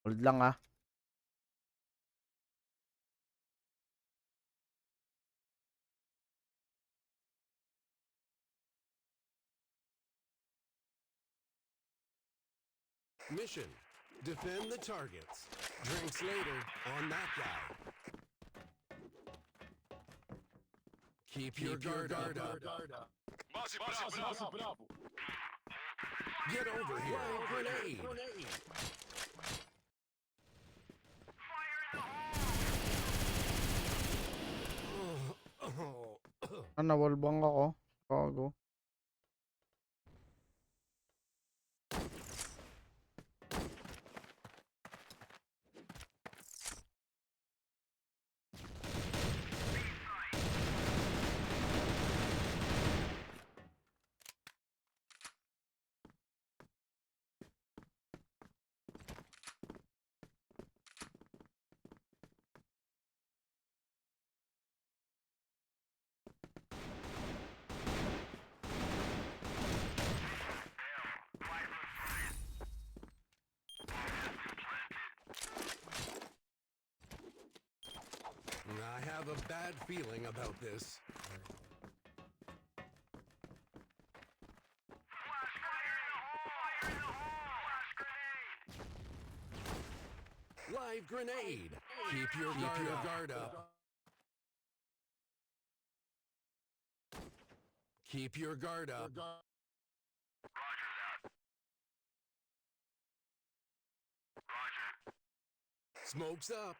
Hold lang ah. Mission: defend the targets. Drinks later on that guy. Keep your guard up. Get over here. Grenade. Nawalbang ako. Kago. I have a bad feeling about this. Live grenade. Keep your guard up. Keep your guard up. Smokes up.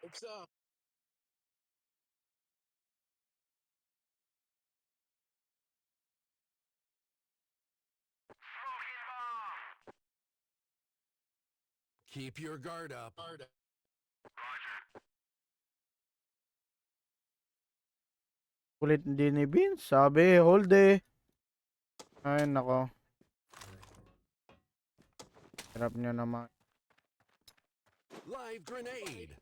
Keep your guard up. Kulit din ni Vince. Sabi, hold eh. Ay, nako. Hirap niya naman. Live grenade.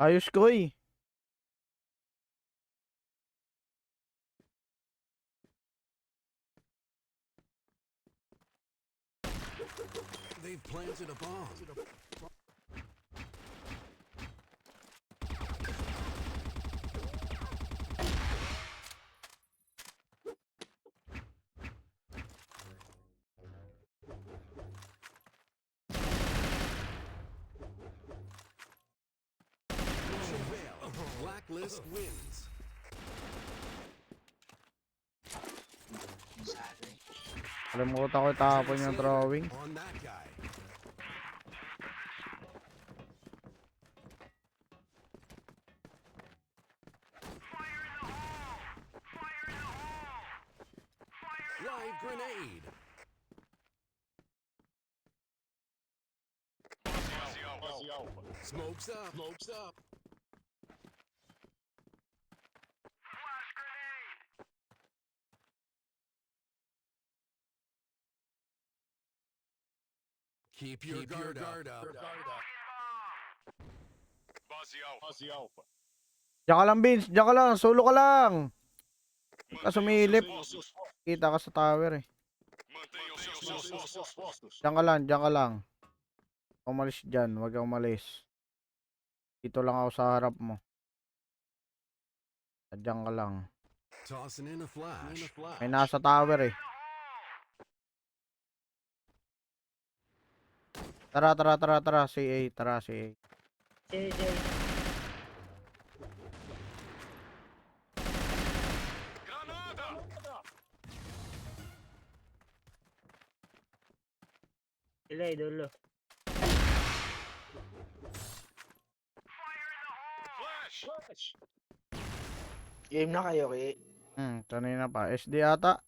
Ayos ko eh. They've planted a bomb. Mission failed. Blacklist wins. Kalimutan ko itapon yung drawing. On that guy. Live grenade. Smokes up. Keep your guard up. Diyan ka lang, Vince. Diyan ka lang. Solo ka lang. Huwag ka sumilip. Kita ka sa tower eh. Diyan ka lang. Diyan ka lang. Umalis dyan. Huwag kang umalis. Dito lang ako sa harap mo. Diyan ka lang. Tossing in a flash. May nasa tower eh. Tara. CA. Tara, CA. Sila idolo. Game na kayo, Ki. Kanina pa. SD ata.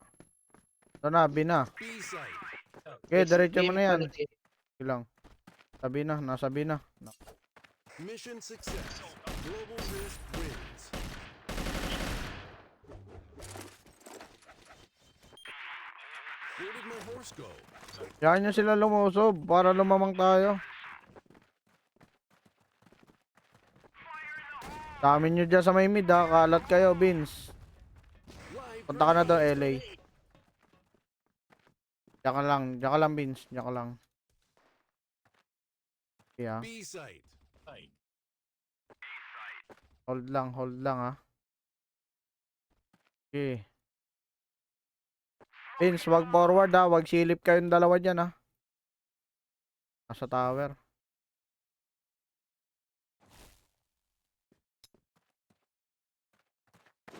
Ito na, B na. B-site. Okay, diretso mo Game na yan. ulit eh. Ilang. Sabi na, nasa B na. Mission success. Global Risk wins. Where did my horse go? Diyan nyo sila lumusob para lumamang tayo. Dami nyo dyan sa may mid ha. Kalat kayo, Vince. Live Punta ka na doon, grenade. LA. Diyan ka lang. Diyan ka lang, Vince. Diyan ka lang. Okay ha. B site. Hold lang ha. Okay. Vince, wag forward ha. Wag silip kayong dalawa dyan ha. Nasa tower.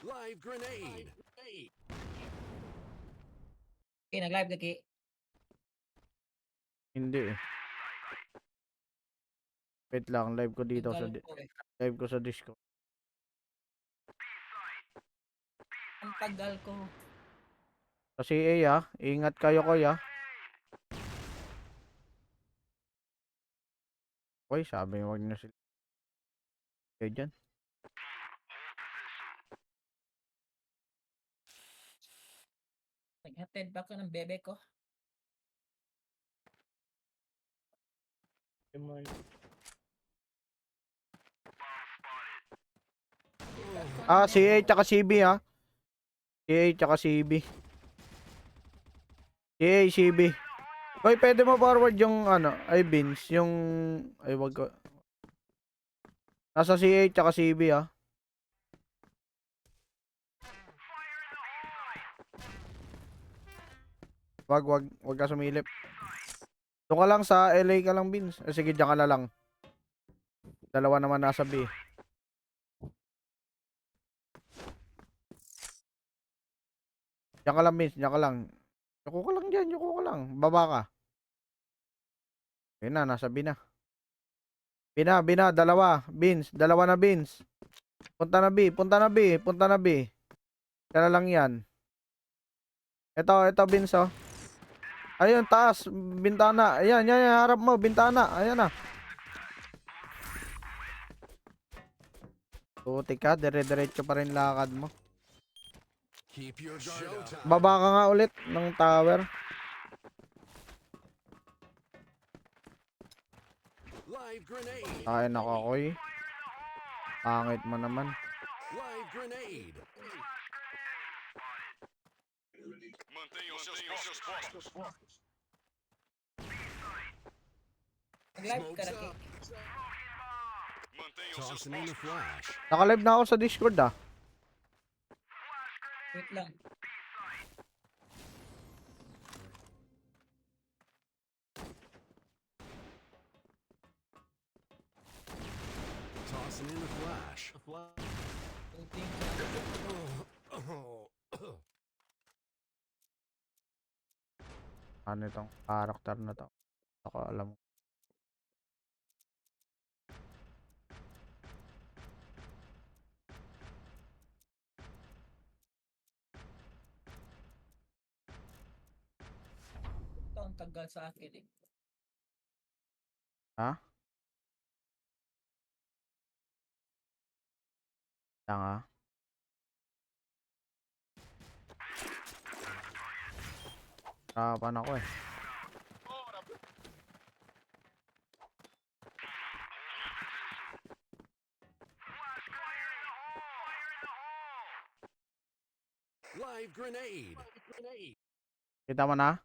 Live grenade. Okay, nag-live ka, Ki. Hindi eh. Wait lang. Live ko dito sa Tagal ko eh. live ko sa Discord. Ang tagal ko. Sa CA ha. Ingat kayo ko ya. Oy, sabi mo wag nyo sila. Kayo dyan. Nag-attend ba ko ng bebe ko? Ah, CA tsaka CB ha. CA tsaka CB. CA, CB. Oy, pwede mo forward yung ano, ay Vince, yung ay wag ko. Nasa CA tsaka CB ha. Wag ka sumilip. Doon ka lang sa LA ka lang, Vince. Sige, diyan ka na lang. Dalawa naman nasa B. Diyan ka lang, Vince. Diyan ka lang. Yuko ka lang dyan. Yuko ka lang. Baba ka. Ayun na. Nasa B na. B na. Dalawa. Vince. Dalawa na, Vince. Punta na B. Punta na B. Punta na B. Kaya lang yan. Ito, Vince, oh. Ayun, taas. Bintana. Ayan. Harap mo. Bintana. Ayan na. Puti ka. Dire-diretso pa rin lakad mo. Keep your guard up. Baba ka nga ulit ng tower. Live grenade. Kain ako, Koy. Pangit mo naman. Live grenade. Nag-live ka Smokes na, Ki. up. Tossing in a flash. Naka-live na ako sa Discord ah. Wait lang. Tossing in a flash. Tuting Ano itong character na to? Ako alam mo. ito ang tagal sa akin eh. Ha? Tanga. Harapan ako eh. Live grenade. Kita mo na?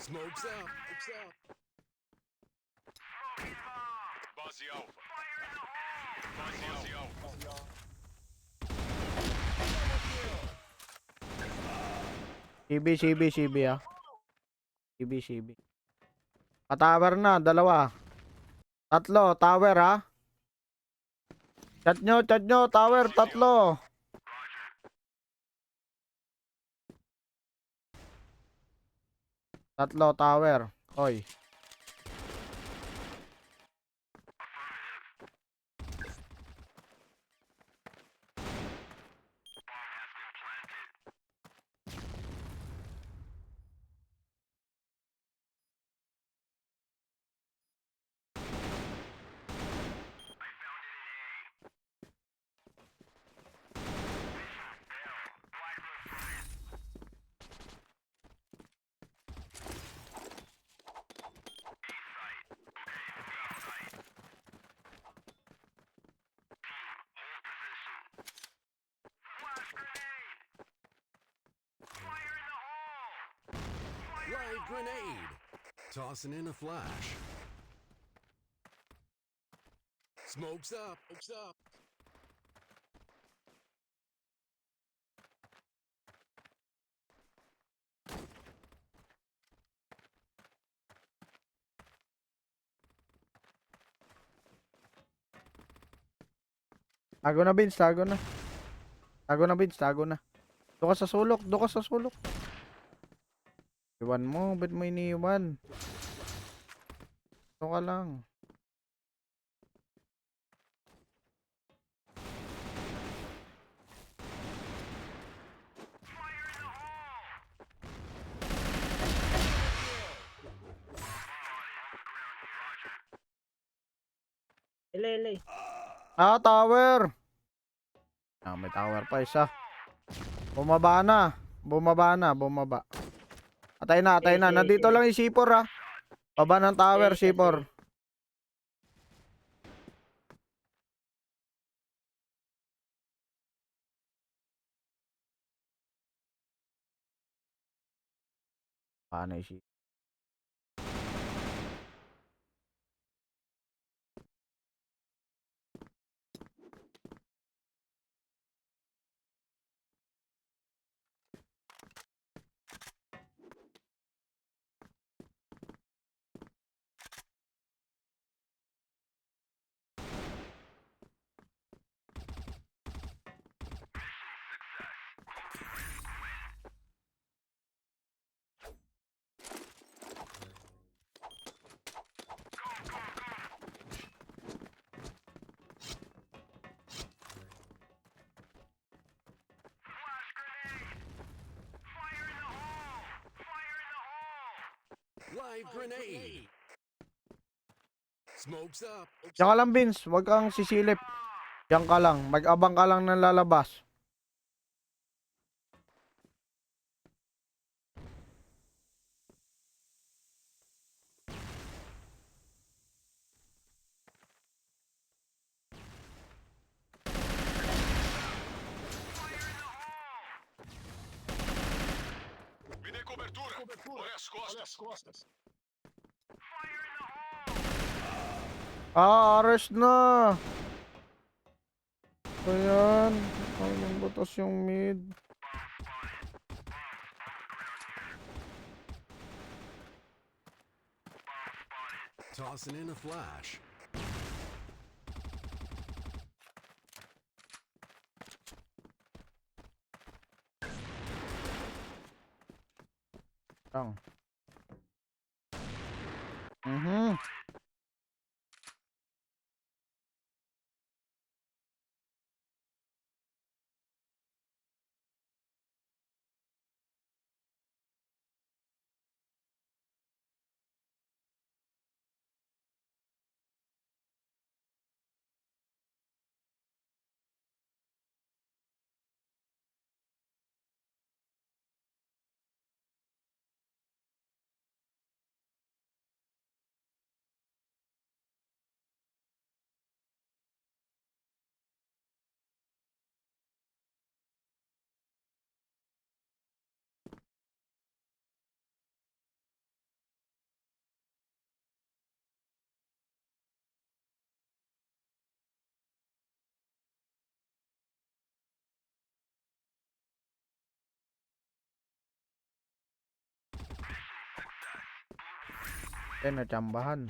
Smokes up. CB ah. CB. Tower na, dalawa. Tatlo, tower ha. Chat nyo, tower, tatlo. Tatlo, tower. Hoy. grenade. Tossing in a flash. Smoke's up. Smoke's up. Tago na, Vince. Tago na. Tago na, Vince. Tago na. Doon ka sa sulok. Doon ka sa sulok. Iwan mo. Ba't mo iniiwan? Doon ka lang. Ilay. Ah, tower. Ah, may tower pa isa. Bumaba na. Bumaba. Atay na. Nandito lang yung C4 ah. Baba ng tower, C4. Paano yung C4? Live grenade. Smoke's up. Diyan ka lang, Vince. Huwag kang sisilip. Diyan ka lang. Mag-abang ka lang ng lalabas. Me dê cobertura. Olha as costas. Ah, arrest na. Ayan. Ang butas yung mid. Tossing in a flash. Lang. Mhm. Eh, natsambahan.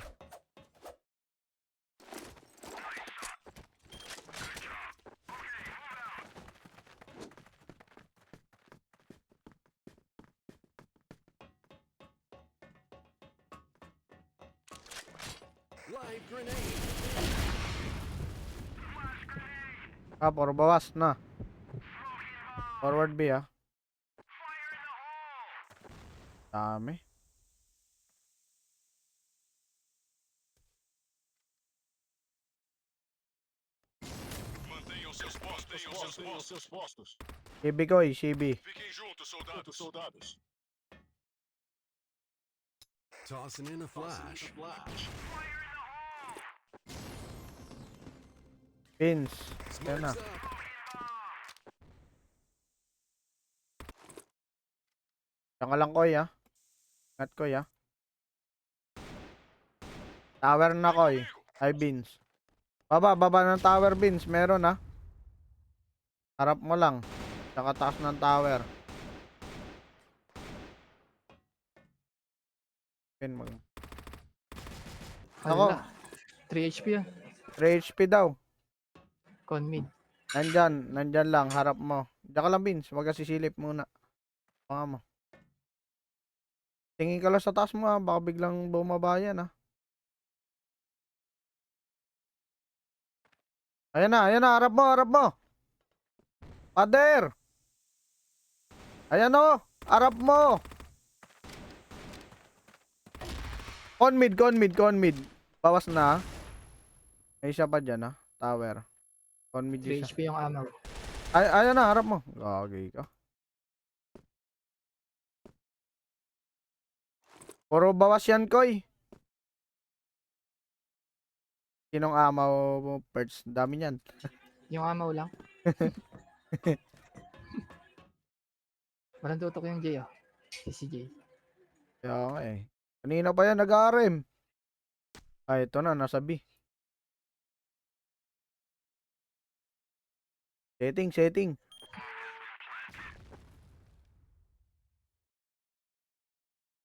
Live grenade. Ah, puro bawas na. Forward B ah. Dami. Mantenham seus postos. CB ko eh, CB. Fiquem juntos, soldados. Tossing in a flash. Vince. Yan na. Smoke's up. Yan ka lang, Koy ah. Ingat ko ya. Tower na ko eh. Ay, Beans. Baba ng tower, Beans. Meron ah. Harap mo lang. Saka taas ng tower. Pin mag. Ako, Wala. 3 HP yun. 3 HP daw. Con mid. Nandyan lang. Harap mo. Diyan ka lang, Beans. Huwag ka sisilip muna. Baka mo. Tingin ka lang sa taas mo ah. Baka biglang bumaba yan ah. Ayan na, harap mo. Pader! Ayan o, harap mo. Con mid. Bawas na. May isa pa dyan ah, tower. Con mid 3 isa. HP yung ammo. Ayan na, harap mo. Gagi ka. Puro bawas yan, Koy. Sinong amaw mo, Perch? Dami niyan. Yung ammo lang. Walang tutok yung J, oh. Si J. Kaya nga eh. Kanina pa yan, nag-RM. Ay, ito na, nasa B. Setting.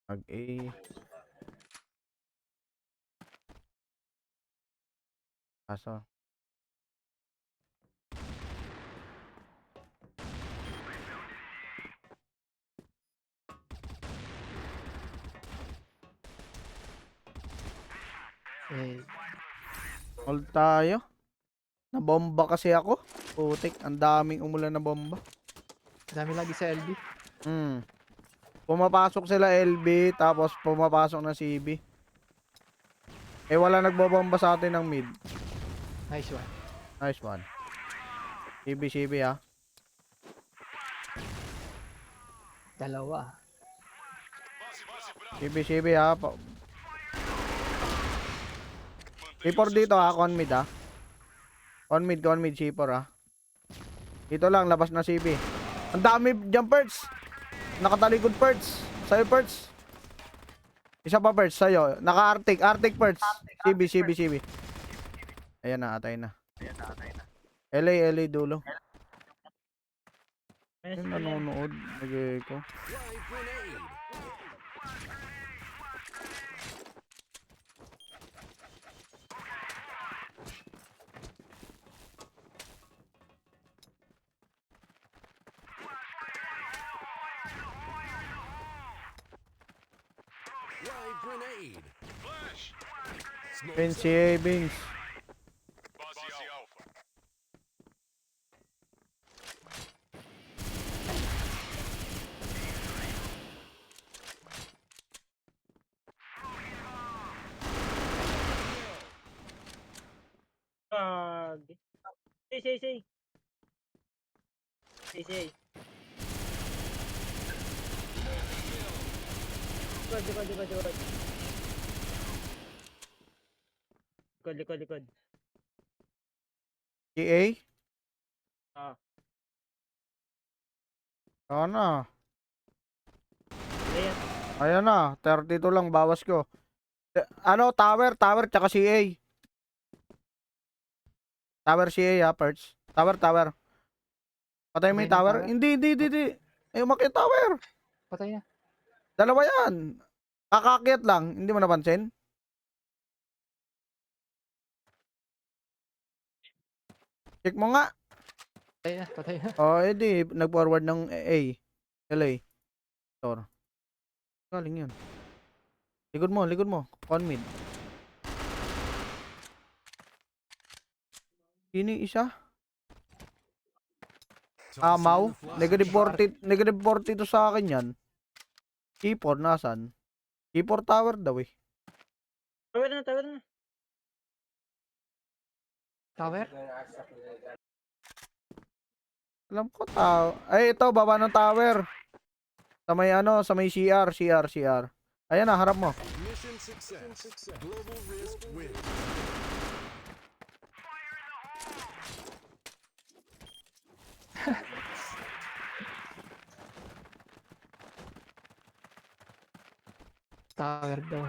Mag-A. Kaso. Eh, All tayo. Nabomba kasi ako. Putik, ang daming umulan na bomba. dami lagi sa LB. Pumapasok sila LB, tapos pumapasok na CB. Eh wala nagbobomba sa atin ng mid. Nice one. Nice one. CB ha. Dalawa. CB ha. C4 dito ha, con mid ha. Con mid C4 ha. Dito lang, labas na CB. Ang dami jumpers. Nakatalikod perch. Sa'yo perch. Isa pa perch sa'yo. Naka-arctic perch. CB. Ayan na, atay na. LA dulo. Ayun, nanonood. Nag-echo. Live grenade. Live grenade. Smoke's Vince, up. Vince. Say. Likod. GA? Ah. Sana. Ayan. Ayan na, 32 lang bawas ko. Ano, tower tsaka CA. Tower CA ha, Perch. Tower. Patay mo Patay yung na tower? tower? Hindi. Ay, umakyat tower. Patay na. Dalawa yan. Kakakyat lang, hindi mo napansin? Check mo nga. Patay na. Oh, edi, nag-forward ng A. LA. Tor. Galing yun. Likod mo. Con mid. Sini isa? Tossing Amaw? the flash. Negative 40 to sa akin yan. C4, nasan? C4 tower daw eh. Tower na. Tower? Alam ko Ay, ito, baba ng tower. Sa may CR. Ayan na, harap mo. Mission success. Global Risk wins. Tower daw.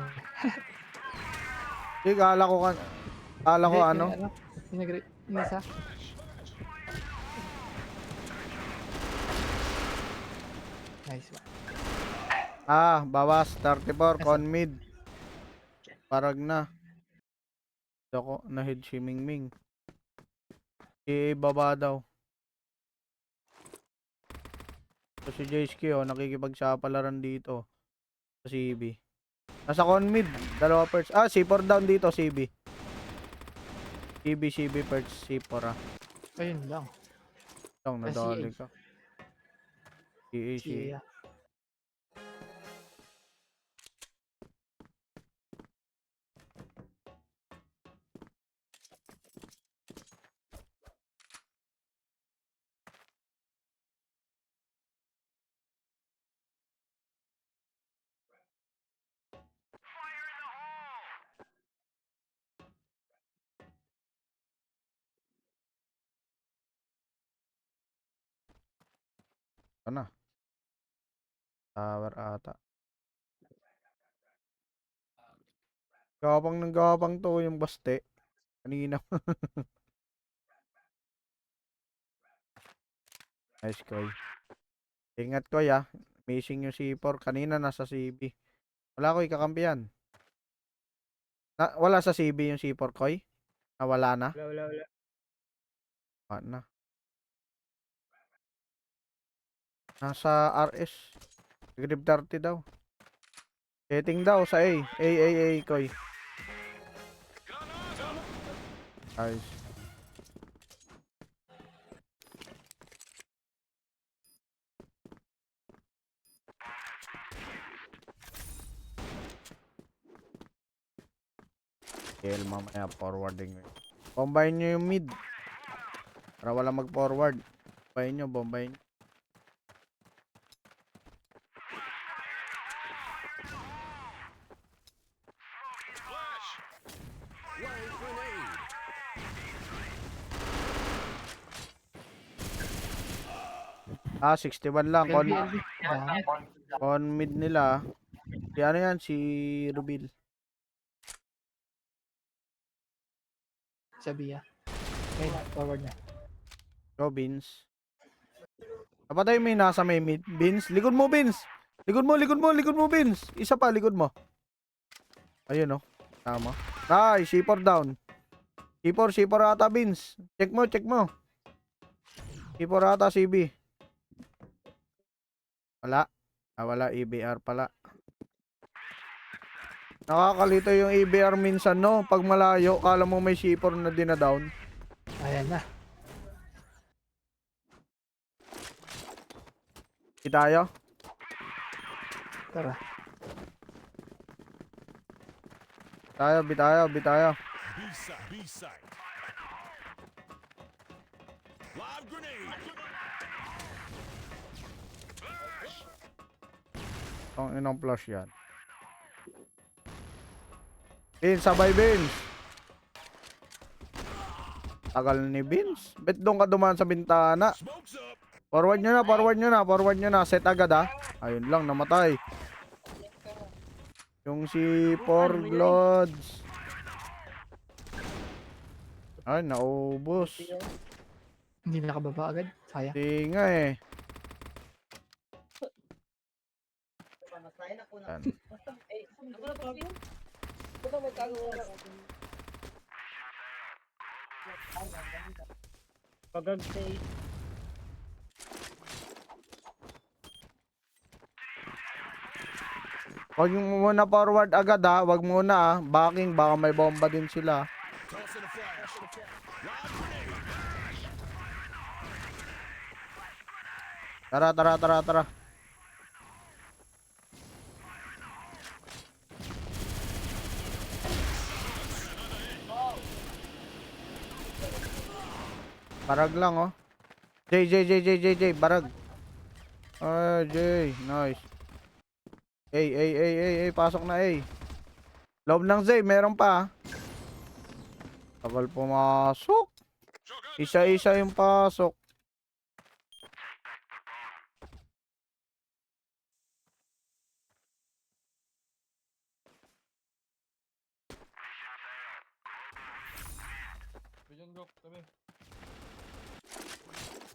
Hindi, kala ko Hindi, ano. Yung isa. Nice one. Bawas 34 Nasa- con mid. Parag na. Ako, na-head si Mingming. Ibaba daw. So, si JSK, nakikipagsapalaran dito. Sa CB. Nasa con mid. Dalawa perch. C4 down dito, CB. CB perch, C4 Ayun lang. Lang, nadali ka. CA. Siya. Ito na. Tower ata. Gapang to yung baste. Kanina. Nice, Koy. Ingat, Koy, Missing yung C4. Kanina nasa CB. Wala, Koy, kakampiyan. Wala sa CB yung C4, Koy? Wala na? Wala. Wala na. Nasa RS. Grip 30 daw. Setting daw sa A. A, Koy. Nice. KL mamaya forwarding. Combine nyo yung mid. Para wala mag-forward. Bombayin nyo. Live grenade. 61 lang. LB. Dami. Con mid nila. Si ano yan? Si Rubil. Sabi ya. Okay, forward na. Go, Beans. Napatay mo yung nasa may mid. Beans. Likod mo, Beans. Likod mo, Beans. Isa pa, likod mo. Ayun, oh. Tama. Nice. C4 down. C4 ata, Beans. Check mo. C4 ata, CB. Wala. Wala. EBR pala. Nakakalito yung EBR minsan, no? Pag malayo, kala mo may C4 na dinadown. Ayan na. Tayo. Tara. Bitayo. B-side. Live grenade. Ang inang flush yan. Beans, sabay Beans. Tagal ni Beans. Bet doon ka dumaan sa bintana. Smoke's up. Forward nyo na. Set agad, Ayun lang, namatay. Yung si Porglods. Ay, naubos. Hindi na nakababa agad. Sayang. Di nga eh. Yan. Pagag-say. Huwag mo muna forward agad, Huwag muna, Backing, baka may bomba din sila. Tossing a flash. Live grenade. Tara. Barag lang, J, barag. Ay, J, nice. Pasok na, Loob ng Z, meron pa, Tagal pumasok. Isa-isa yung pasok.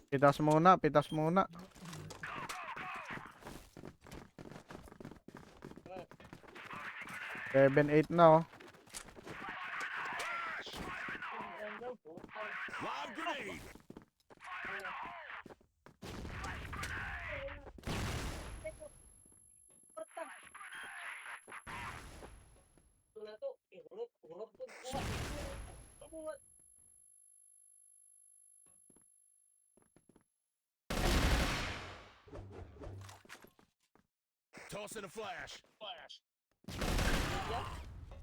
Pitas muna, pitas muna. Seven, 8 na oh. Lob grenade. Tossing a flash.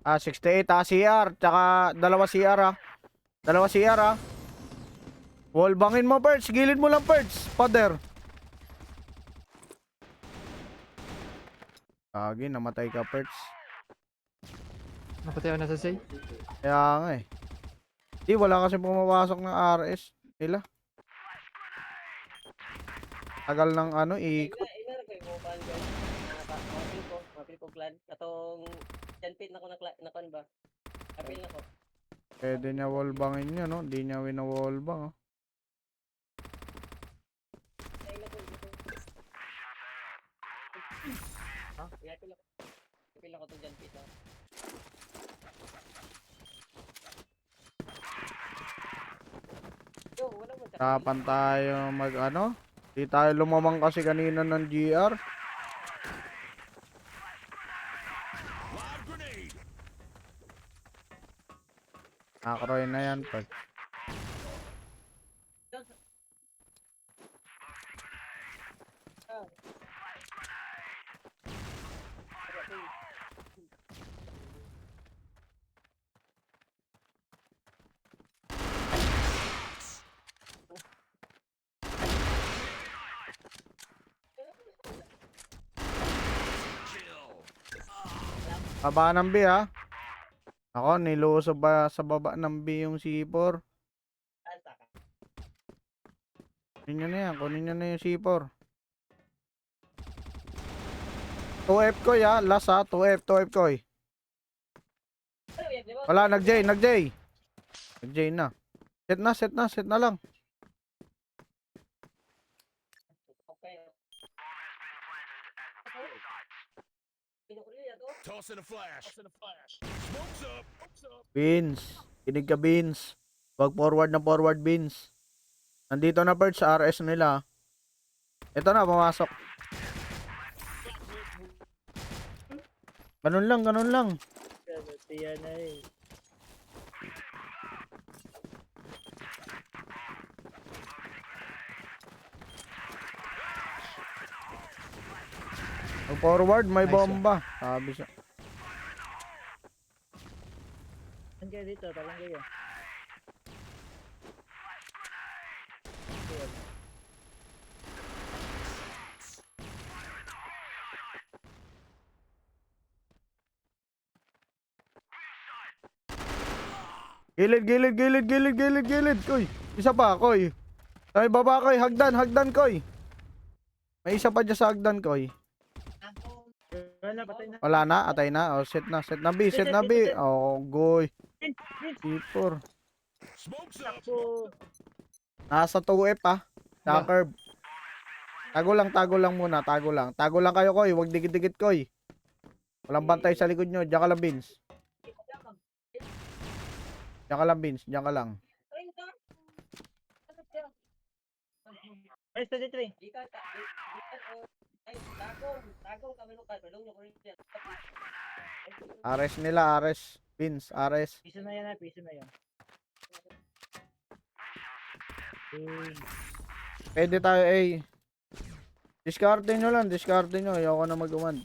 68 CR, tsaka dalawa CR ah. Dalawa CR ah. Wallbangin mo, Perch. Gilid mo lang, Perch. Pader. Kagi, namatay ka, Perch. Napatay ako na sa say. Kaya nga eh. Di, wala kasi pumapasok ng RS nila. Tagal ng ano, ikot. Ina kay mo kan guys. Mapil ko clan. Katong janpit na ko na kan ba. Apil na ko. Pwede niya wallbangin yun, no? Di niya wina-wallbang, oh. Ay na ko. Ha? Apil ako. Apil ako to janpit na. Yo, wala mo sa. Kapan tayo mag ano? Di tayo lumamang kasi kanina ng GR. Lob grenade. Nakroy na yan, Perch. Baba ng B ha. Ako, nilusob ba sa baba ng B yung C4. Kunin nyo na yan, kunin nyo na yung C4. 2F ko ya, last ha, 2F ko eh. Wala, nag-J. Nag-J na. Set na lang. Okay. Tossing a flash. Smokes up. Beans. Kinig ka, Beans. Wag forward na forward, Beans. Nandito na Perch sa RS nila. Ito na, pumasok. Ganun lang. Siya na eh. Pag forward, may Nice bomba. Sabi siya. Saan kayo dito? Talang kayo. Gilid. Koy. Isa pa, Koy. May baba, Koy. Hagdan, Koy. May isa pa dyan sa hagdan, Koy. Wala, patay na. Wala na, atay na. Oh, set na B. Oh, goy. C4. Smokes up. Takbo. Nasa 2F ah. Sa curve. Tago lang muna. Tago lang kayo, Koy. Huwag dikit-dikit, Koy. Walang bantay sa likod nyo. Diyan ka lang, Beans. Diyan ka lang. Ay, 33. Ay, tagong kami nung kalpalong nyo ko rin yan. Ares nila, Ares. Beans, Ares. Piso na yan. Pwede tayo, Discarte nyo lang. Ayoko na mag-command.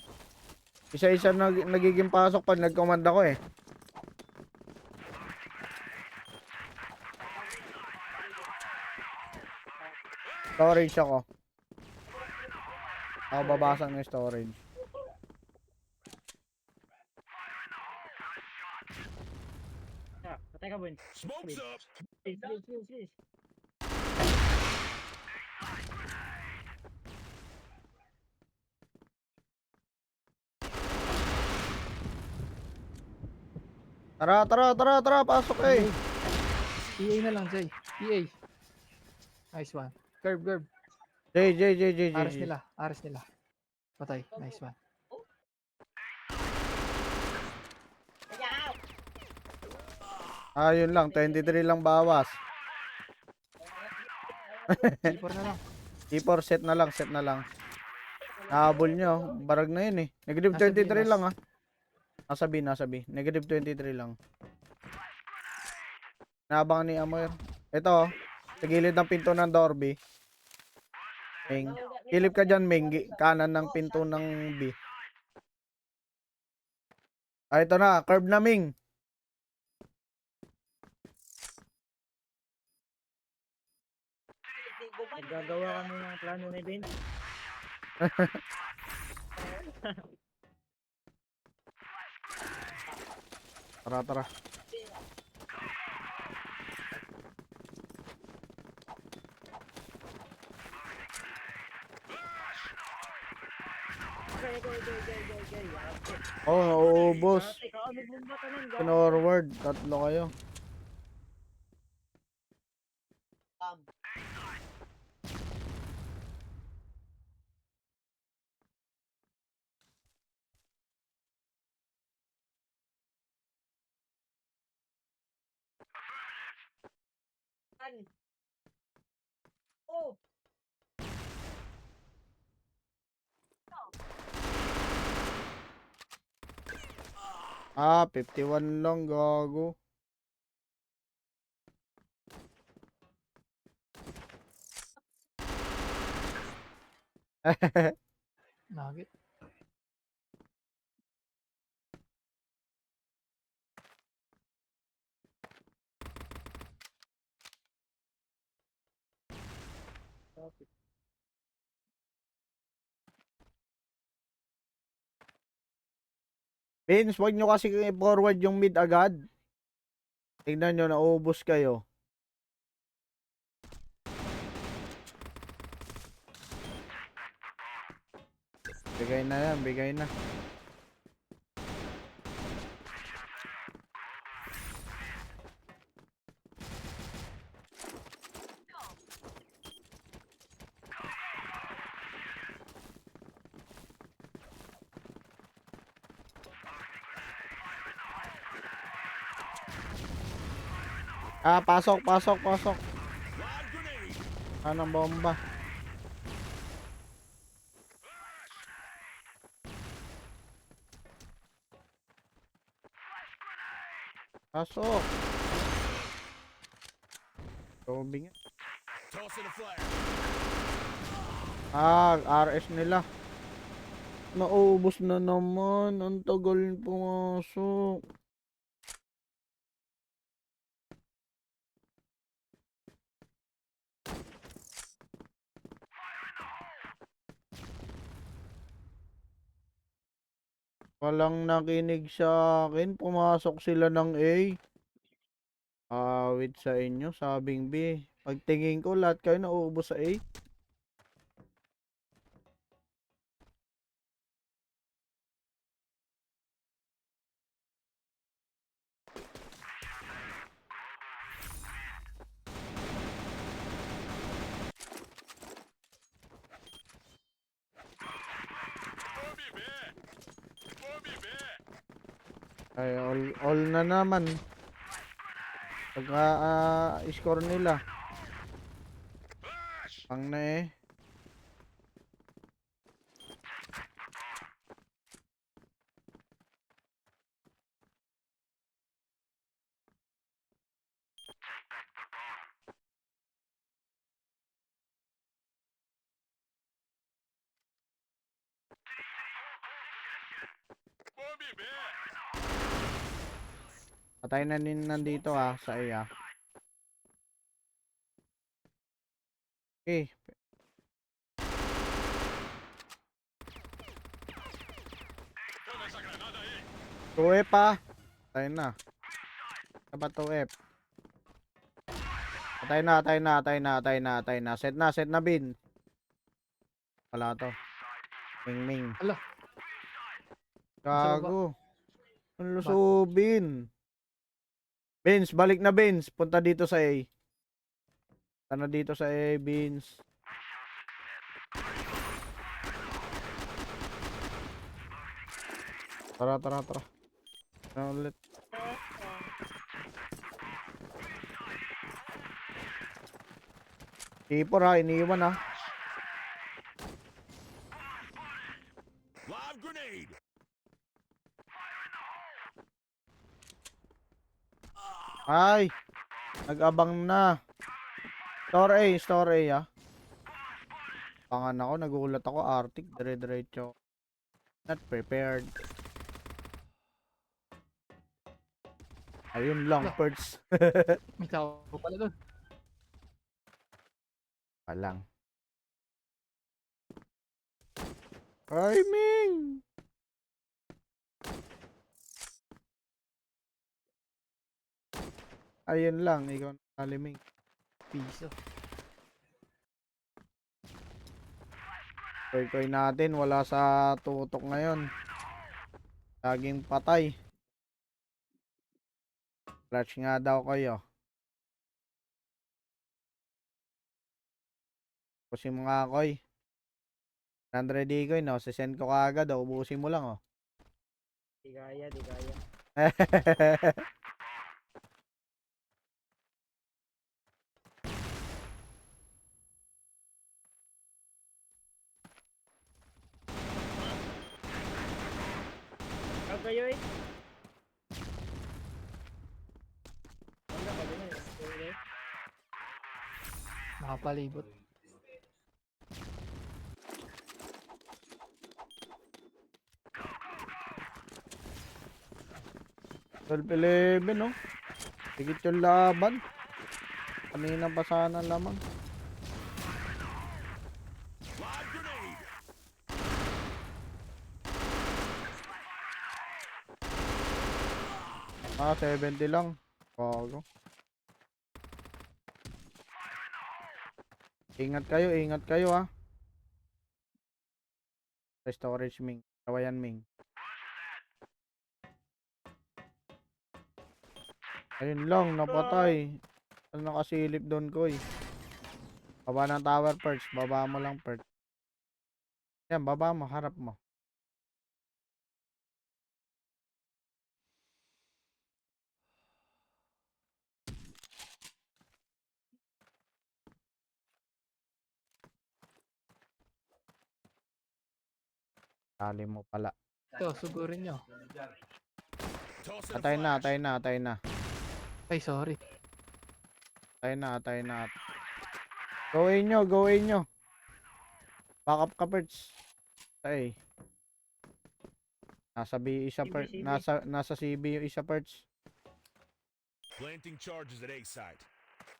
Isa-isa nagiging pasok pag nag-command ako eh. Storage ako. Ako babasang ng storage. Patay ka, Bun. Smokes up. Please. Tara, pasok eh. EA na lang, Jay. EA. Nice one. Curve. J. Ares nila. Patay. Nice one. Yun lang, 23 lang bawas. C4 na lang. T4 set na lang. Nahabol nyo, barag na yun eh. Negative Nasa 23 Pinas. lang ah. Nasa B. Negative 23 lang. Naabangan ni Amoy. Ito, sa gilid ng pinto ng door B. Ming. Kilip ka dyan, Ming. Kanan ng pinto ng B. Ito na. Curve na, Ming. Naggagawa kami ng plano ni Vince. Tara. Okay. Oh, nauubos. Ikaw, nagbumba ka nun. Forward. Tatlo kayo. Oh, 51 lang, gago. Nugget. Vince, wag nyo kasi forward yung mid agad. Tignan nyo, nauubos kayo. Bigay na yan, bigay na. Pasok. Anong bomba? Pasok. Tubing. Tossing a flare. RS nila. Naubos na naman. Ang tagal pumasok. Walang nakinig sa akin. Pumasok sila ng A. Awit sa inyo. Sabing B. Pagtingin ko, lahat kayo nauubos sa A. Ay, all na naman. Pagka score nila. Pang na eh. Patay na din nandito sa A. Okay. Tuwe pa. Patay na. Ano ba tuwe? Patay na. Set na bin. Wala to. Ming. Ala. Gago. Ang lusubin. Vince, balik na Vince. Punta dito sa A. Punta na dito sa A, Vince. Tara, tara, tara. Ano ulit? Tipor ha, iniiwan ha. Live grenade. Ay! Nag-abang na. Store A ha. Pangan ako, nagulat ako. Arctic, dire-diretso. Not prepared. Ayun lang, perts. May tao pala doon. Palang. Timing! Ayun lang, ikaw na kaliming. Piso. Koy natin, wala sa tutok ngayon. Laging patay. Clutch nga daw kayo. Ubusin mo nga, Koy. 100 Koy, no? Sisend ko kaagad, oh. Ubusin mo lang, oh. Di kaya, di kaya. Ikaw kayo eh. Wala ka din eh. Nakapalibot. Twelve 11, no? Higit yung laban. Kanina pa sana lamang. Live grenade. Ah, 70 lang. Bago. Ingat kayo ha. Sa storage Ming. Tawayan Ming. Ayun lang, napatay. Ano nakasilip doon ko eh. Baba ng tower perch. Baba mo lang perch. Yan, baba mo, harap mo. Tali mo pala. Ito, sugurin nyo. Toss it a Atay na, flash. atay na, atay na. Ay, sorry. Atay na, atay na. Gawin nyo, gawin nyo. Back up ka perch. Ay. Nasa B isa CB, perch. CB. Nasa CB yung isa perch. Planting charges at A site.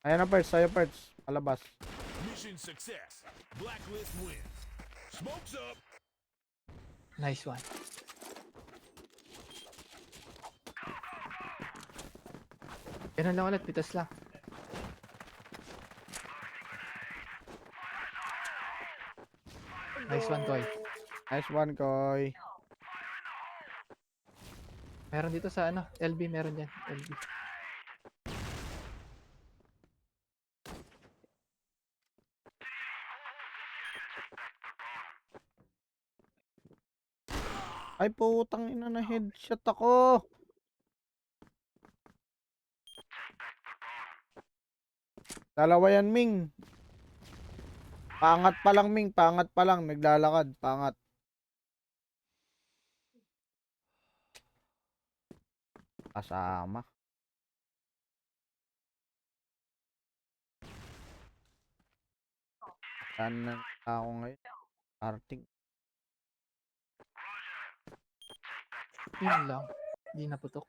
Ayan na perch, sa'yo perch. Palabas. Mission success. Blacklist wins. Smoke's up. Nice one. Ganun lang ulit, pitas lang. Nice one, Koy. Nice one, Koy. Meron dito sa ano, LB meron dyan. LB. Ay, putang ina na headshot ako. Dalawa yan, Ming. Pangat pa lang, Ming. Pangat pa lang. Naglalakad. Pangat. Kasama. Saan na ako ngayon? Arting. Yun lang. Hindi naputok.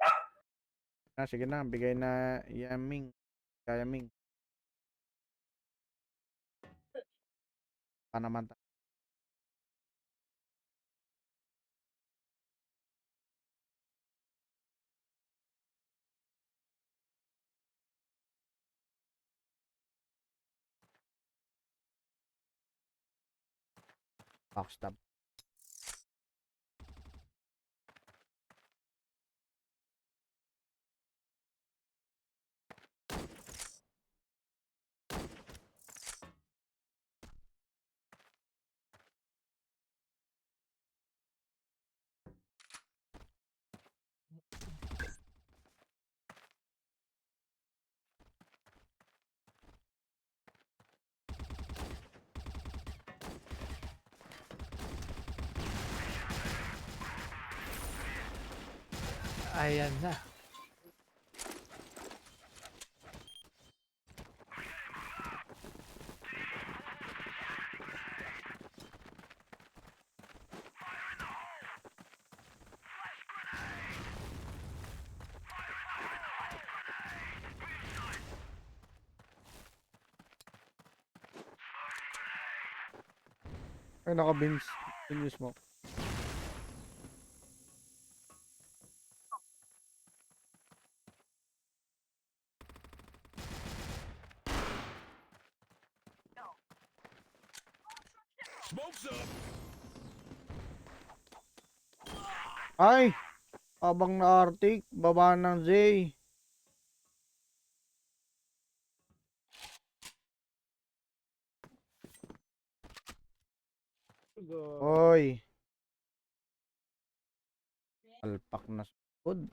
Ah, sige na. Bigay na yan, Ming. Kaya, Ming. Pa naman tayo. Backstab. Ayan na. Ay, naka-beans. Yun yung smoke. Smoke's up. Ay! Abang na Arctic. Baba ng Zay. Go. Hoy. Alpak na sud.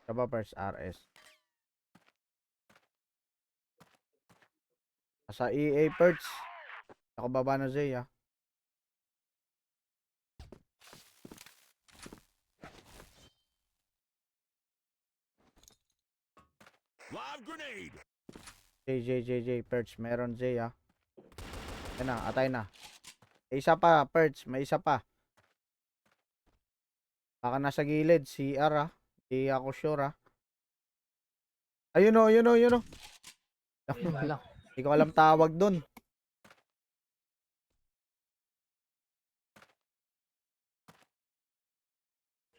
Diba first RS? Sa EA Perch. Ako baba na Zay ah. Live grenade. J Perch. Meron Zay ah. Yan na, atay na. May isa pa, Perch. May isa pa. Baka nasa gilid, CR ah. Di ako sure ah. Ayun o, yun o, yun o. Yun lang. Hindi ko alam tawag dun.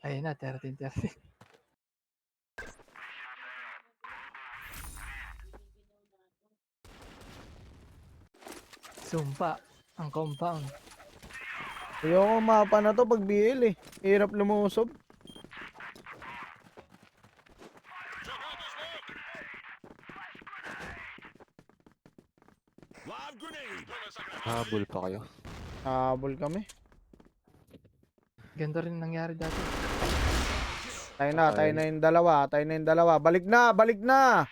Ayun na, 13-13. Sumpa. Ang compound. Ayoko mapa na to pag BL eh. Hirap lumusob. Live grenade. Habol pa kayo. Habol kami. Ganda rin nangyari dati. Tayo na yung dalawa. Tayo na yung dalawa. Balik na! Balik na!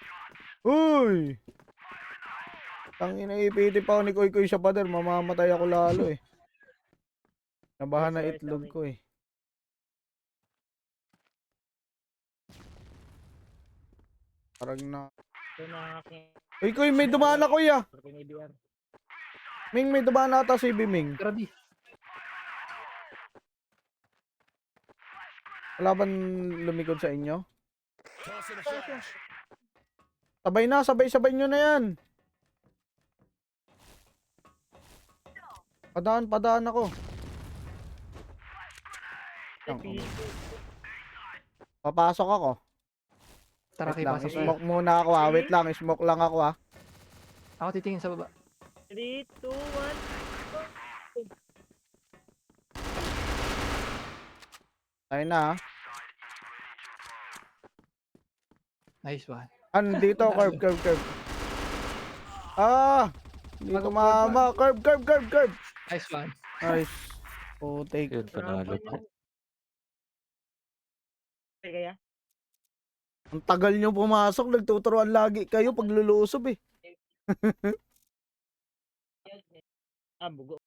Uy! Tangina ipiti pa ako ni Koy Koy sa pader. Mamamatay ako lalo eh. Nabahan na itlog ko eh. Parang na... Ito na aking Uy Koy, may dumaan na Koy ah! PNBR. Ming, may dumaan na ata si Biming. Grabe. Wala bang lumikod sa inyo? Tossing a flash. Sabay na, sabay-sabay nyo na yan. Padaan ako. Papasok ako. Tara, Wait lang, kipasok. smoke muna ako ah. Wait lang, smoke lang ako ah. Ako titingin sa baba. 3, 2, 1. Tayo na ah. Nice one. Dito, curve. Ah! Hindi tumama. Curve. Nice one. Nice. Oh, take. Yun, panalo pa. Kaya? Ang tagal nyo pumasok. Nagtuturuan lagi kayo pag lulusob eh. Bugo.